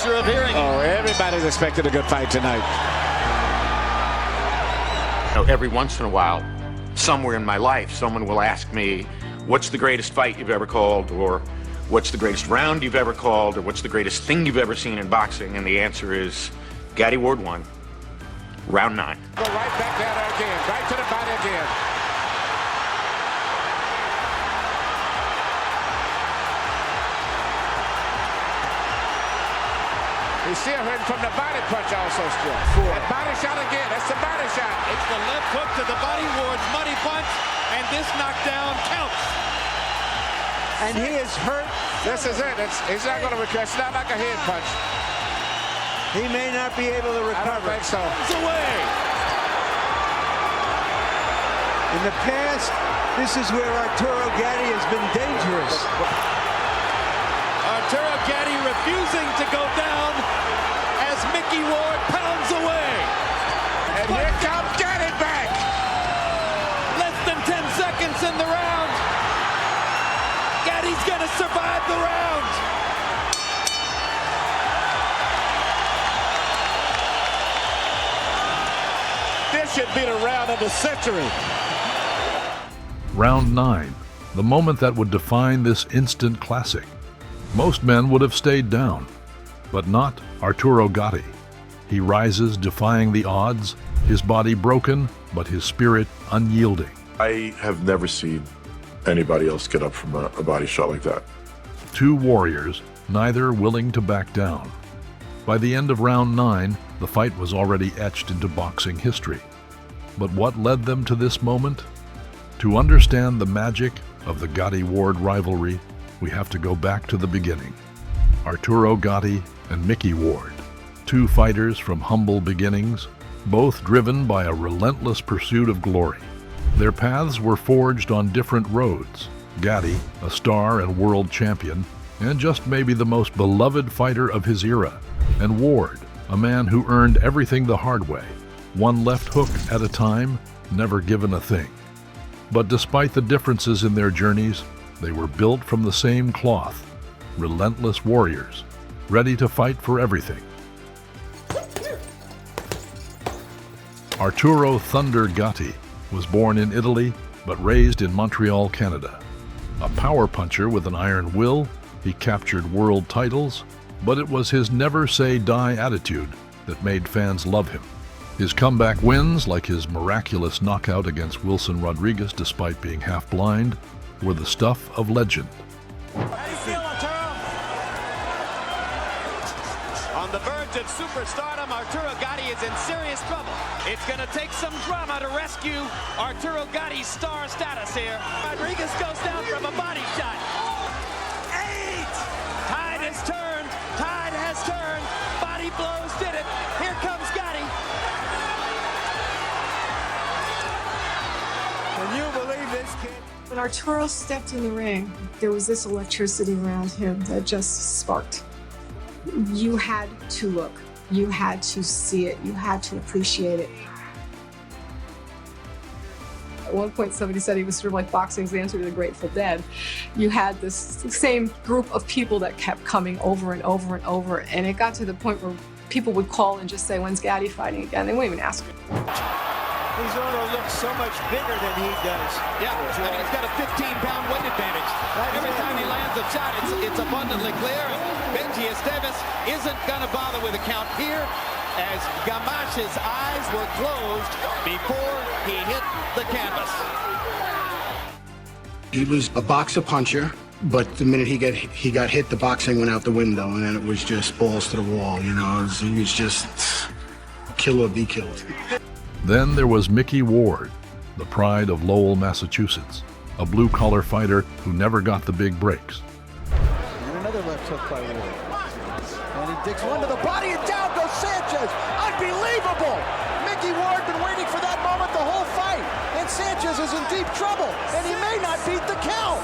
pleasure of hearing it. Oh, everybody's expecting a good fight tonight. Every once in a while, somewhere in my life, someone will ask me, what's the greatest fight you've ever called, or what's the greatest round you've ever called, or what's the greatest thing you've ever seen in boxing? And the answer is Gatti-Ward I, round 9. Go right back down there again, right to the body again. He's still hurting from the body punch also still. That body shot again, that's the body shot. It's the left hook to the body, Ward's money punch, and this knockdown counts. And he is hurt. This is it. He's not going to recover. It's not like a head punch. He may not be able to recover. I don't think so. It's away. In the past, this is where Arturo Gatti has been dangerous. Arturo Gatti refusing to go down as Micky Ward pounds away. And here comes Gatti back. Less than 10 seconds in the round. Gatti's going to survive the round. This should be the round of the century. Round 9, the moment that would define this instant classic. Most men would have stayed down, but not Arturo Gatti. He rises, defying the odds, his body broken, but his spirit unyielding. I have never seen anybody else get up from a body shot like that. Two warriors, neither willing to back down. By the end of round 9, the fight was already etched into boxing history. But what led them to this moment? To understand the magic of the Gatti-Ward rivalry, we have to go back to the beginning. Arturo Gatti and Micky Ward, two fighters from humble beginnings, both driven by a relentless pursuit of glory. Their paths were forged on different roads. Gatti, a star and world champion, and just maybe the most beloved fighter of his era, and Ward, a man who earned everything the hard way, one left hook at a time, never given a thing. But despite the differences in their journeys, they were built from the same cloth, relentless warriors, ready to fight for everything. Arturo "Thunder" Gatti was born in Italy, but raised in Montreal, Canada. A power puncher with an iron will, he captured world titles, but it was his never-say-die attitude that made fans love him. His comeback wins, like his miraculous knockout against Wilson Rodriguez despite being half-blind, were the stuff of legend. How do you feel, Arturo? On the verge of superstardom, Arturo Gatti is in serious trouble. It's going to take some drama to rescue Arturo Gatti's star status here. Rodriguez goes down from a body shot. 8! Tide has turned. Tide has turned. Body blows did it. Here comes Gatti. Can you believe this kid? When Arturo stepped in the ring, there was this electricity around him that just sparked. You had to look, you had to see it, you had to appreciate it. At one point, somebody said he was sort of like boxing's answer to the Grateful Dead. You had this same group of people that kept coming over and over and over, and it got to the point where people would call and just say, "When's Gatti fighting again?" They wouldn't even ask him. Arturo looks so much bigger than he does. Yeah, and he's got a 15-pound weight advantage. Every time he lands a shot, it's abundantly clear. Benji Esteves isn't going to bother with a count here, as Gamache's eyes were closed before he hit the canvas. He was a boxer puncher, but the minute he got hit, the boxing went out the window, and then it was just balls to the wall. You know, he was just kill or be killed. Then there was Micky Ward, the pride of Lowell, Massachusetts, a blue-collar fighter who never got the big breaks. And another left hook by Ward. And he digs one to the body, and down goes Sanchez. Unbelievable! Micky Ward been waiting for that moment the whole fight. And Sanchez is in deep trouble, and he may not beat the count.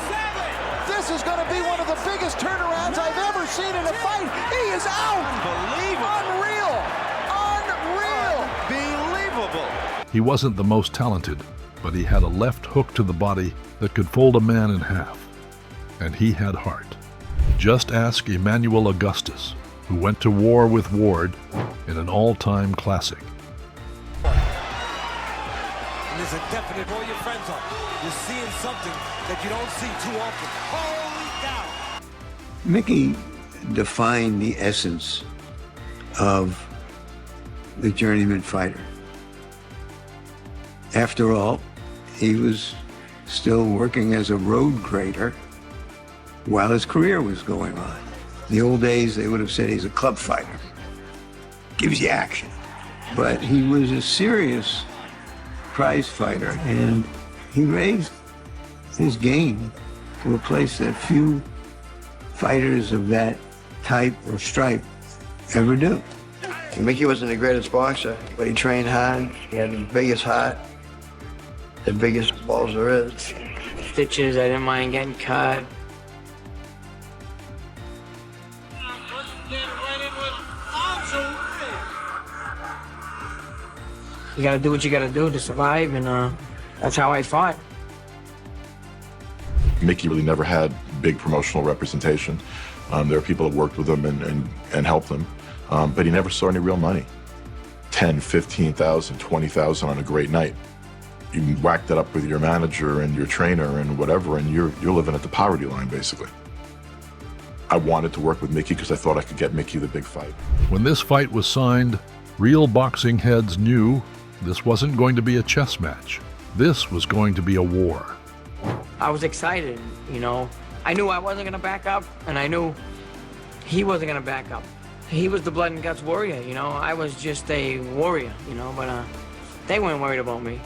This is going to be one of the biggest turnarounds I've ever seen in a fight. He is out! Unbelievable! Unreal! Unbelievable! He wasn't the most talented, but he had a left hook to the body that could fold a man in half. And he had heart. Just ask Emanuel Augustus, who went to war with Ward in an all-time classic. And there's a definite, all your friends are. You're seeing something that you don't see too often. Holy cow! Micky defined the essence of the journeyman fighter. After all, he was still working as a road grader while his career was going on. In the old days, they would have said he's a club fighter. Gives you action. But he was a serious prize fighter, and he raised his game to a place that few fighters of that type or stripe ever do. Micky wasn't the greatest boxer, but he trained hard. He had the biggest heart, the biggest balls there is. Stitches, I didn't mind getting cut. You gotta do what you gotta do to survive, and that's how I fought. Micky really never had big promotional representation. There are people that worked with him and helped him, but he never saw any real money. 10, 15,000, 20,000 on a great night. You whack that up with your manager and your trainer and whatever, and you're living at the poverty line, basically. I wanted to work with Micky because I thought I could get Micky the big fight. When this fight was signed, real boxing heads knew this wasn't going to be a chess match. This was going to be a war. I was excited, you know. I knew I wasn't gonna back up, and I knew he wasn't gonna back up. He was the blood and guts warrior, you know. I was just a warrior, you know, but they weren't worried about me.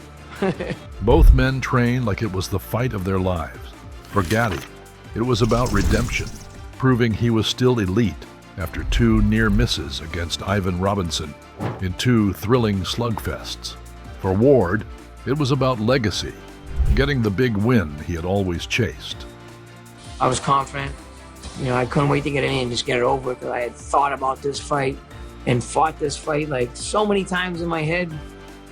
Both men trained like it was the fight of their lives. For Gatti, it was about redemption, proving he was still elite after 2 near misses against Ivan Robinson in 2 thrilling slugfests. For Ward, it was about legacy, getting the big win he had always chased. I was confident. You know, I couldn't wait to get in and just get it over because I had thought about this fight and fought this fight like so many times in my head.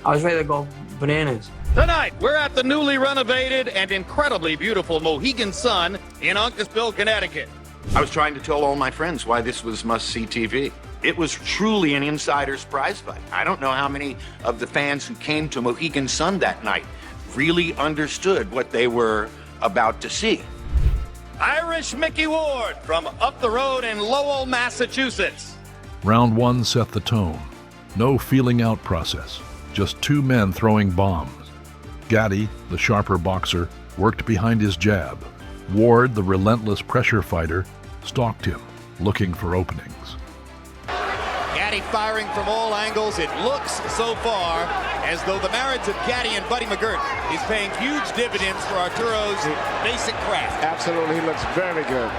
I was ready to go bananas. Tonight, we're at the newly renovated and incredibly beautiful Mohegan Sun in Uncasville, Connecticut. I was trying to tell all my friends why this was must-see TV. It was truly an insider's prize fight. I don't know how many of the fans who came to Mohegan Sun that night really understood what they were about to see. Irish Micky Ward from up the road in Lowell, Massachusetts. Round 1 set the tone. No feeling out process, just 2 men throwing bombs. Gatti, the sharper boxer, worked behind his jab. Ward, the relentless pressure fighter, stalked him, looking for openings. Gatti firing from all angles. It looks so far as though the marriage of Gatti and Buddy McGirt is paying huge dividends for Arturo's basic craft. Absolutely, he looks very good.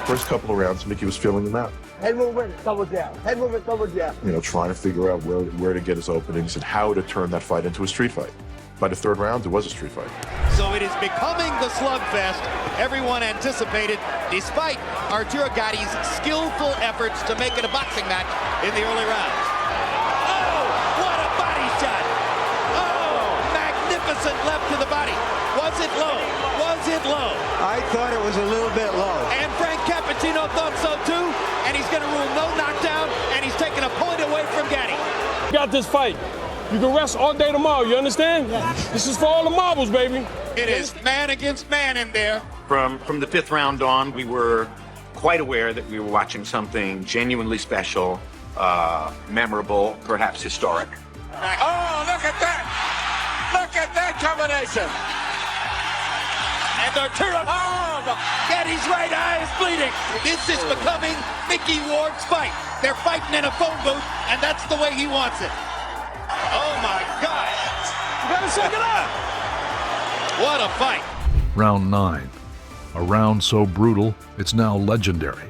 First couple of rounds, Micky was feeling them out. Head movement, double jab. Head movement, double jab. You know, trying to figure out where to get his openings and how to turn that fight into a street fight. By the 3rd round, it was a street fight. So it is becoming the slugfest everyone anticipated, despite Arturo Gatti's skillful efforts to make it a boxing match in the early rounds. Oh, what a body shot! Oh, magnificent left to the body. Was it low? Was it low? I thought it was a little bit low. And Frank Cappuccino thought so too, and he's going to rule no knockdown, and he's taking a point away from Gatti. Got this fight. You can rest all day tomorrow, you understand? This is for all the marbles, baby. It is man against man in there. From the 5th round on, we were quite aware that we were watching something genuinely special, memorable, perhaps historic. Oh, look at that! Look at that combination! And Arturo, Gatti's right eye is bleeding. This is becoming Micky Ward's fight. They're fighting in a phone booth, and that's the way he wants it. Oh my God! You gotta shake it up! What a fight! Round 9. A round so brutal, it's now legendary.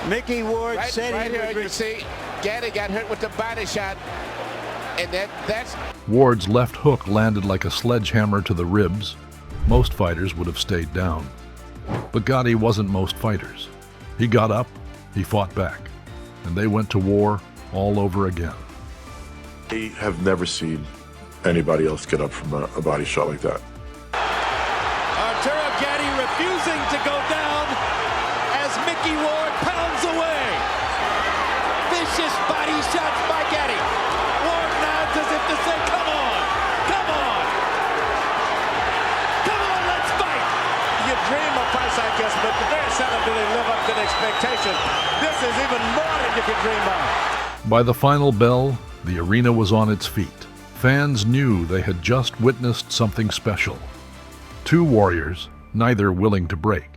Micky Ward said right here, you can see Gatti got hit with the body shot, and that's... Ward's left hook landed like a sledgehammer to the ribs. Most fighters would have stayed down. But Gatti wasn't most fighters. He got up, he fought back, and they went to war all over again. I have never seen anybody else get up from a body shot like that. Arturo Gatti refusing to go down as Micky Ward pounds is even more than you could dream of. By the final bell, the arena was on its feet. Fans knew they had just witnessed something special. Two warriors, neither willing to break.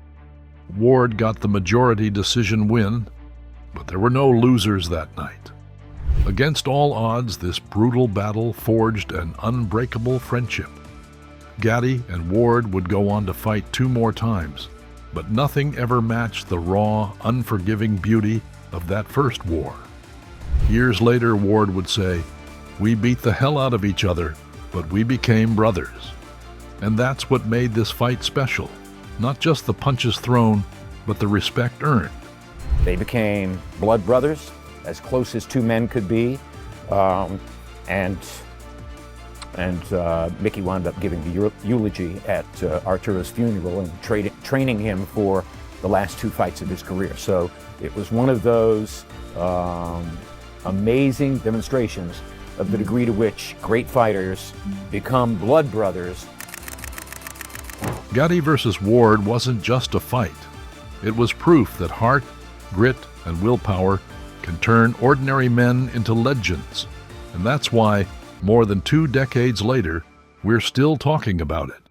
Ward got the majority decision win, but there were no losers that night. Against all odds, this brutal battle forged an unbreakable friendship. Gatti and Ward would go on to fight 2 more times, but nothing ever matched the raw, unforgiving beauty of that first war. Years later, Ward would say, "We beat the hell out of each other, but we became brothers." And that's what made this fight special. Not just the punches thrown, but the respect earned. They became blood brothers, as close as 2 men could be, and Micky wound up giving the eulogy at Arturo's funeral and training him for the last 2 fights of his career. So it was one of those amazing demonstrations of the degree to which great fighters become blood brothers. Gatti versus Ward wasn't just a fight. It was proof that heart, grit, and willpower can turn ordinary men into legends. And that's why, more than 2 decades later, we're still talking about it.